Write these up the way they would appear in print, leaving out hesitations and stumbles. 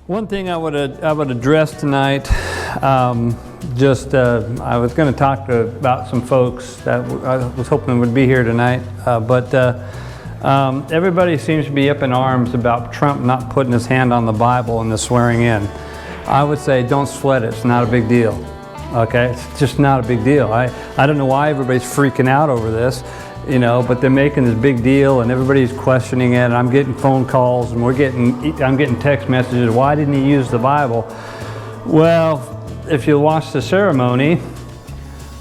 One thing I would address tonight, I was going to talk about some folks that I was hoping would be here tonight, but everybody seems to be up in arms about Trump not putting his hand on the Bible and the swearing in. I would say don't sweat it, it's not a big deal. Okay, it's just not a big deal. I don't know why everybody's freaking out over this, you know, but they're making this big deal and everybody's questioning it, and I'm getting phone calls and I'm getting text messages, why didn't he use the Bible? Well, if you watch the ceremony,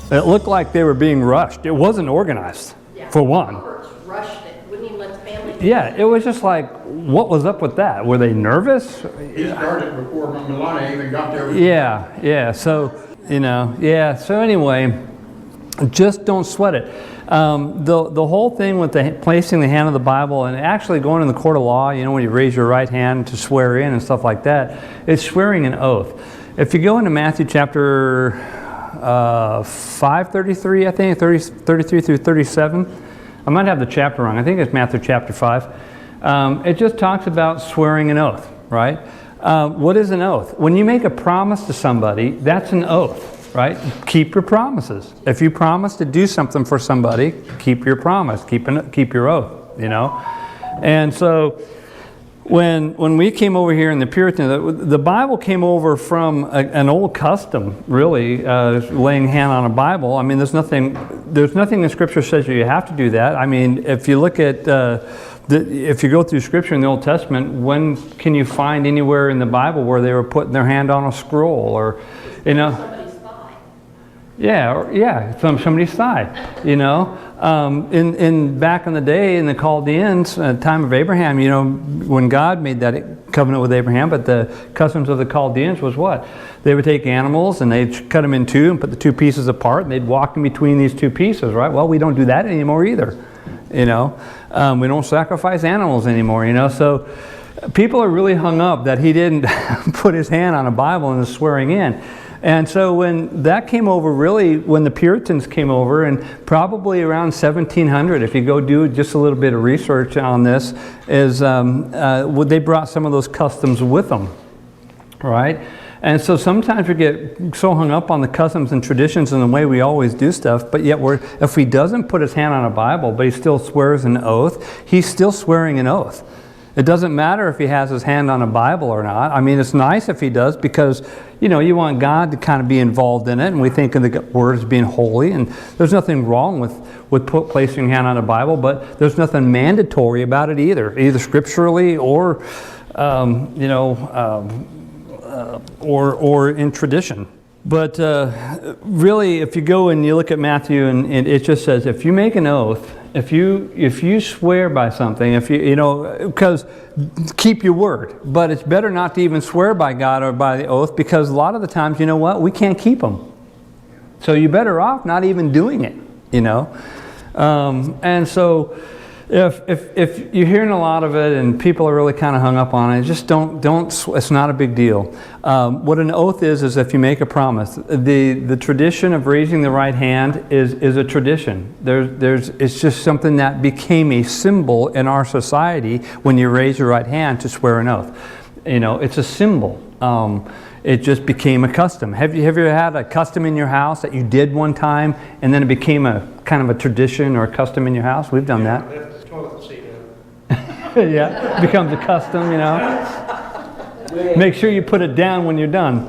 it looked like they were being rushed. It wasn't organized, for one. Rushed it. Wouldn't even let the family. Yeah, it was just like, what was up with that? Were they nervous? He started before Melania even got there. Yeah, so, you know, so anyway, just don't sweat it. The whole thing with placing the hand of the Bible and actually going in the court of law, you know, when you raise your right hand to swear in and stuff like that, it's swearing an oath. If you go into Matthew chapter 5:33, I think, 33 through 37, I might have the chapter wrong. I think it's Matthew chapter 5. It just talks about swearing an oath, right? What is an oath? When you make a promise to somebody, that's an oath. Right? Keep your promises. If you promise to do something for somebody, keep your promise. Keep your oath, you know? And so when we came over here in the Puritan, the Bible came over from an old custom, really, laying hand on a Bible. I mean, there's nothing in Scripture says you have to do that. I mean, if you look at, if you go through Scripture in the Old Testament, when can you find anywhere in the Bible where they were putting their hand on a scroll or, you know? From somebody's thigh, you know. In back in the day, in the Chaldeans, time of Abraham, you know, when God made that covenant with Abraham, but the customs of the Chaldeans was what? They would take animals and they'd cut them in two and put the two pieces apart, and they'd walk in between these two pieces, right? Well, we don't do that anymore either, you know. We don't sacrifice animals anymore, you know. So people are really hung up that he didn't put his hand on a Bible and is swearing in. And so when that came over, really, when the Puritans came over, and probably around 1700, if you go do just a little bit of research on this, is they brought some of those customs with them, right? And so sometimes we get so hung up on the customs and traditions and the way we always do stuff, but yet if he doesn't put his hand on a Bible, but he still swears an oath, he's still swearing an oath. It doesn't matter if he has his hand on a Bible or not. I mean, it's nice if he does because, you know, you want God to kind of be involved in it, and we think of the Word as being holy, and there's nothing wrong with placing your hand on a Bible, but there's nothing mandatory about it either scripturally or, or in tradition. But really, if you go and you look at Matthew, and it just says, if you make an oath, if you swear by something, because keep your word. But it's better not to even swear by God or by the oath, because a lot of the times, you know what, we can't keep them. So you're better off not even doing it, you know. And so if you're hearing a lot of it and people are really kind of hung up on it, just don't. It's not a big deal. What an oath is if you make a promise. The tradition of raising the right hand is a tradition. It's just something that became a symbol in our society when you raise your right hand to swear an oath. You know, it's a symbol. It just became a custom. Have you ever had a custom in your house that you did one time and then it became a kind of a tradition or a custom in your house? We've done that. Yeah, it becomes a custom, you know. Make sure you put it down when you're done.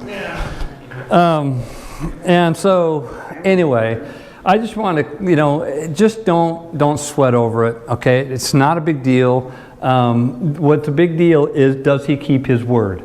And so, anyway, I just want to, you know, just don't sweat over it, okay? It's not a big deal. What the big deal is, does he keep his word?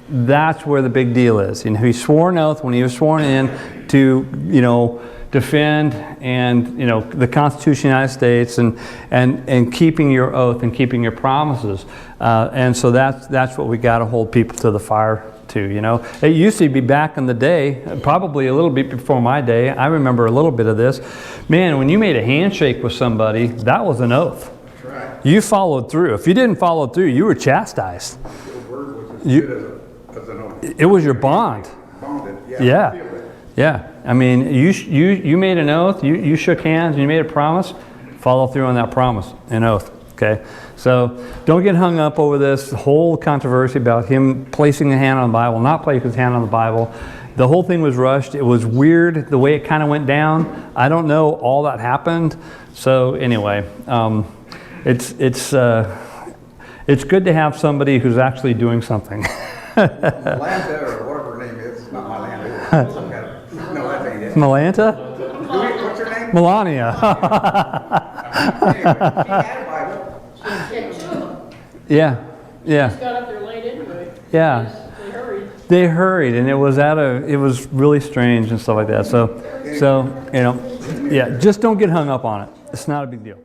That's where the big deal is. You know, he swore an oath when he was sworn in to, you know, defend and, you know, the Constitution of the United States and keeping your oath and keeping your promises. And so that's what we got to hold people to the fire to, you know. It used to be back in the day, probably a little bit before my day. I remember a little bit of this. Man, when you made a handshake with somebody, that was an oath. That's right. You followed through. If you didn't follow through, you were chastised. Your word was as good as an oath. It was your bond. Bonded, Yeah. Yeah, I mean, you made an oath, you shook hands, and you made a promise, follow through on that promise, an oath. Okay, so don't get hung up over this whole controversy about him placing a hand on the Bible, not placing his hand on the Bible. The whole thing was rushed. It was weird the way it kind of went down. I don't know all that happened. So anyway, it's good to have somebody who's actually doing something. Atlanta or whatever her name is, it's not Atlanta. No, that ain't it. Malanta? What's her name? Melania. Anyway, she had a Bible. Yeah, two of them. Yeah, yeah, Just got up there late anyway. yeah. They hurried. They hurried, and it was really strange and stuff like that. So, you know, yeah, just don't get hung up on it. It's not a big deal.